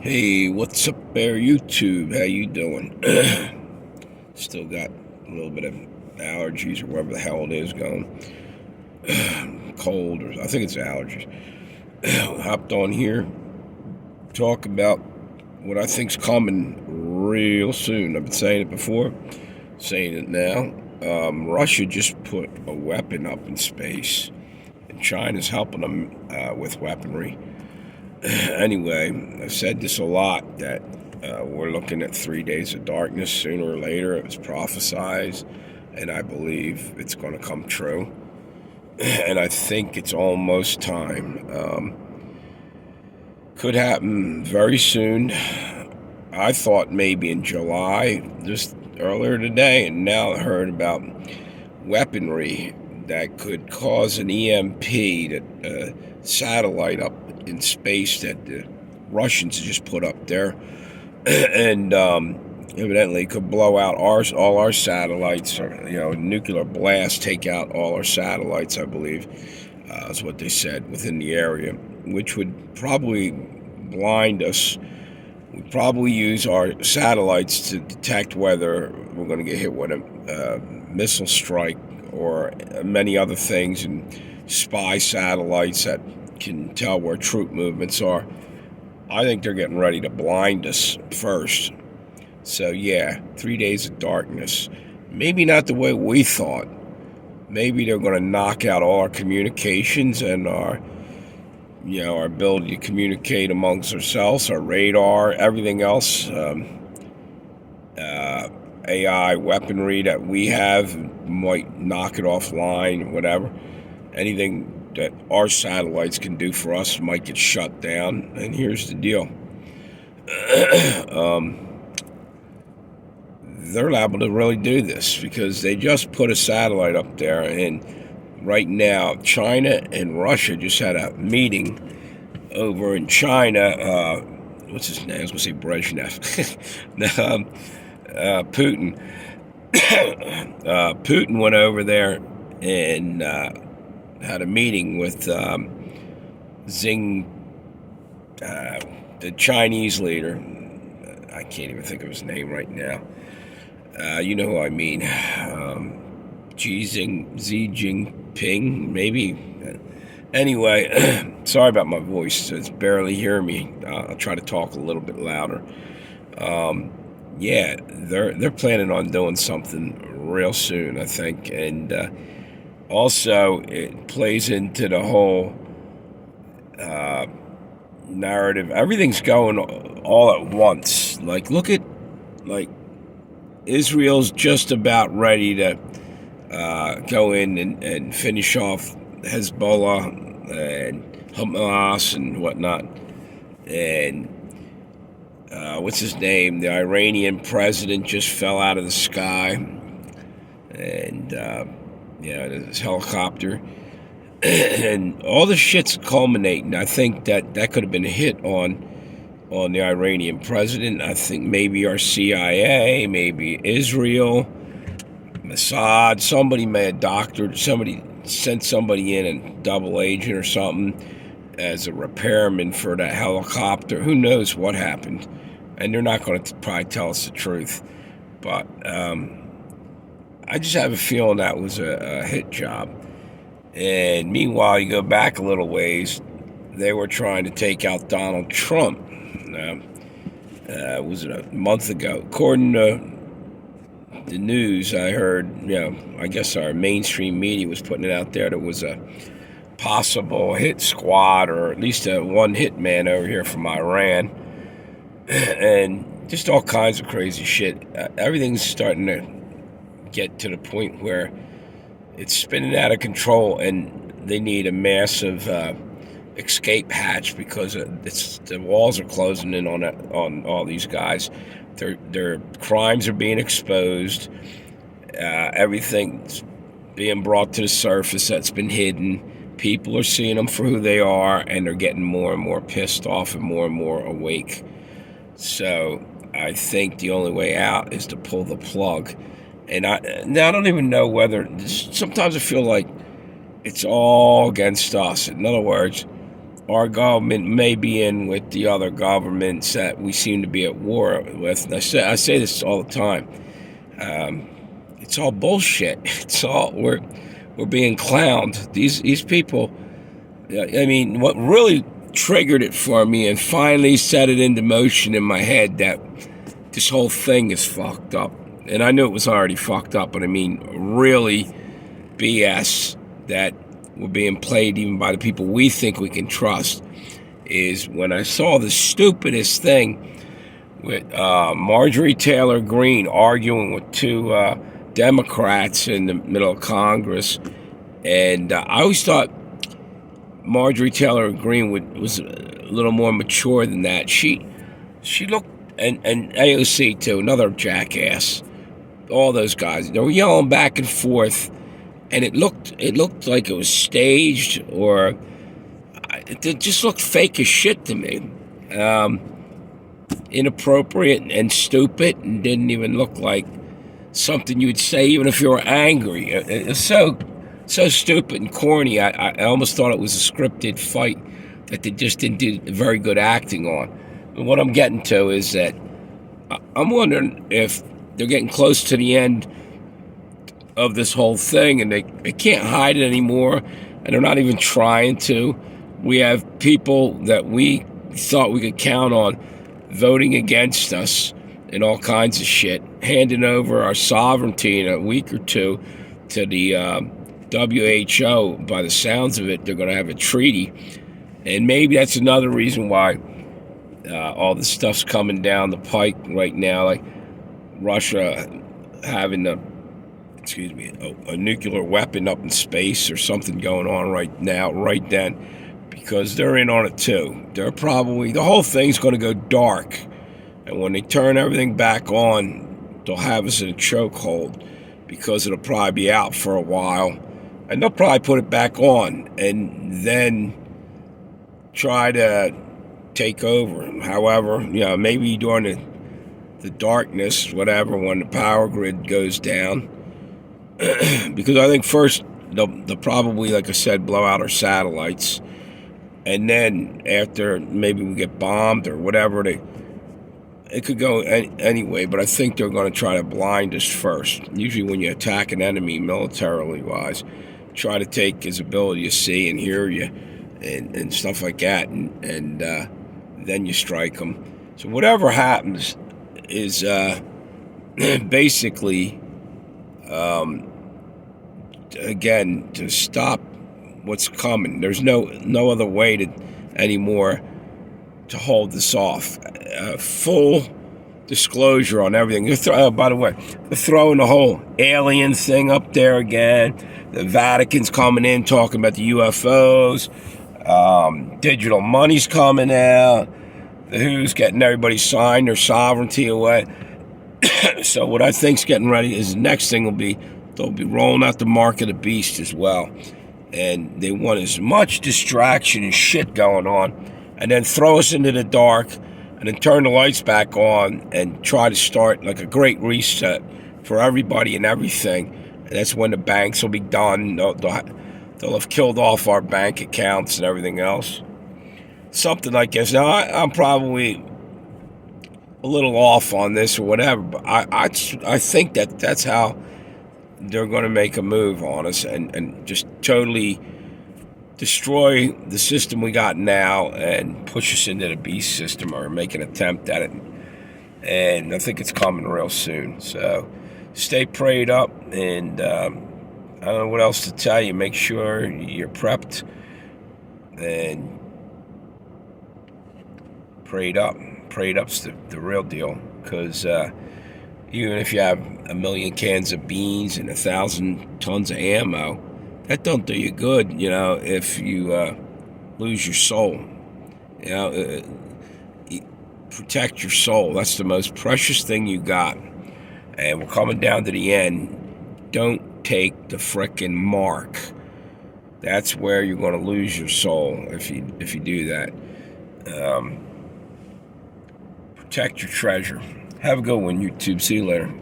Hey, what's up there, YouTube? How you doing? Still got a little bit of allergies or whatever the hell it is going. Cold, or I think it's allergies. Hopped on here, talk about what I think's coming real soon. I've been saying it before, saying it now. Russia just put a weapon up in space, and China's helping them with weaponry. Anyway, I've said this a lot, that we're looking at 3 days of darkness sooner or later. It was prophesized, and I believe it's going to come true. And I think it's almost time. Could happen very soon. I thought maybe in July, just earlier today, and now I heard about weaponry that could cause an EMP, that satellite up in space that the Russians just put up there, and evidently could blow out all our satellites, or nuclear blast, take out all our satellites. I believe is what they said within the area, which would probably blind us. We probably use our satellites to detect whether we're going to get hit with a missile strike or many other things, and spy satellites that can tell where troop movements are. I think they're getting ready to blind us first. So yeah, 3 days of darkness. Maybe not the way we thought. Maybe they're going to knock out all our communications and our ability to communicate amongst ourselves, our radar, everything else. AI weaponry that we have might knock it offline, whatever. Anything that our satellites can do for us might get shut down. And here's the deal. They're liable to really do this because they just put a satellite up there, and right now China and Russia just had a meeting over in China. What's his name? I was going to say Brezhnev. Putin. Putin went over there and had a meeting with Xing, the Chinese leader. I can't even think of his name right now. You know who I mean. Xi Jinping, maybe. Anyway, sorry about my voice. It's barely hear me. I'll try to talk a little bit louder. Yeah, they're planning on doing something real soon, I think, and also it plays into the whole narrative. Everything's going all at once. Look at Israel's just about ready to go in and finish off Hezbollah and Hamas and whatnot, and what's his name? The Iranian president just fell out of the sky, and his helicopter, and all the shit's culminating. I think that could have been a hit on the Iranian president. I think maybe our CIA, maybe Israel, Mossad, somebody may have doctored, somebody sent somebody in, a double agent or something, as a repairman for that helicopter. Who knows what happened? And they're not going to probably tell us the truth. But I just have a feeling that was a hit job. And meanwhile, you go back a little ways, they were trying to take out Donald Trump. Was it a month ago? According to the news, I heard, I guess our mainstream media was putting it out there, there was a possible hit squad, or at least a one hit man over here from Iran. And just all kinds of crazy shit. Everything's starting to get to the point where it's spinning out of control, and they need a massive escape hatch because the walls are closing in on all these guys. Their crimes are being exposed. Everything's being brought to the surface that's been hidden. People are seeing them for who they are, and they're getting more and more pissed off and more awake. So I think the only way out is to pull the plug. And I don't even know whether, sometimes I feel like it's all against us. In other words, our government may be in with the other governments that we seem to be at war with. And I say this all the time. It's all bullshit. It's all we're being clowned. These people. I mean, what really triggered it for me and finally set it into motion in my head that this whole thing is fucked up. And I knew it was already fucked up, but I mean, really BS that we're being played even by the people we think we can trust is when I saw the stupidest thing with Marjorie Taylor Greene arguing with two Democrats in the middle of Congress. And I always thought Marjorie Taylor Greene was a little more mature than that. She looked, and AOC too, another jackass. All those guys, they were yelling back and forth, and it looked like it was staged, or it just looked fake as shit to me. Inappropriate and stupid, and didn't even look like something you'd say even if you were angry. It's so stupid and corny. I almost thought it was a scripted fight that they just didn't do very good acting on. And what I'm getting to is that I'm wondering if they're getting close to the end of this whole thing and they can't hide it anymore, and they're not even trying to. We have people that we thought we could count on voting against us and all kinds of shit, handing over our sovereignty in a week or two to the WHO. By the sounds of it, they're going to have a treaty, and maybe that's another reason why all this stuff's coming down the pike right now, like Russia having a nuclear weapon up in space or something going on right now, right then, because they're in on it too. They're probably, the whole thing's going to go dark, and when they turn everything back on, they'll have us in a chokehold because it'll probably be out for a while. And they'll probably put it back on and then try to take over. However, maybe during the darkness, whatever, when the power grid goes down. Because I think first they'll probably, like I said, blow out our satellites. And then after maybe we get bombed or whatever, it could go anyway, but I think they're going to try to blind us first. Usually when you attack an enemy militarily wise, try to take his ability to see and hear you and stuff like that, and then you strike him. So whatever happens is basically, again, to stop what's coming. There's no other way anymore to hold this off. Full disclosure on everything. By the way, they're throwing the whole alien thing up there again. The Vatican's coming in talking about the UFOs. Digital money's coming out. The WHO's getting everybody signed their sovereignty away. So what I think's getting ready is the next thing they'll be rolling out the mark of the beast as well. And they want as much distraction and shit going on, and then throw us into the dark, and then turn the lights back on and try to start like a great reset for everybody and everything. And that's when the banks will be done. They'll have killed off our bank accounts and everything else. Something like this. Now, I'm probably a little off on this or whatever, but I think that's how they're going to make a move on us and just totally destroy the system we got now and push us into the beast system, or make an attempt at it. And I think it's coming real soon. So stay prayed up, and I don't know what else to tell you. Make sure you're prepped and prayed up. Prayed up's the real deal, because even if you have 1 million cans of beans and 1,000 tons of ammo, that don't do you good, if you lose your soul. Protect your soul. That's the most precious thing you got. And we're coming down to the end. Don't take the frickin' mark. That's where you're going to lose your soul if you do that. Protect your treasure. Have a good one, YouTube. See you later.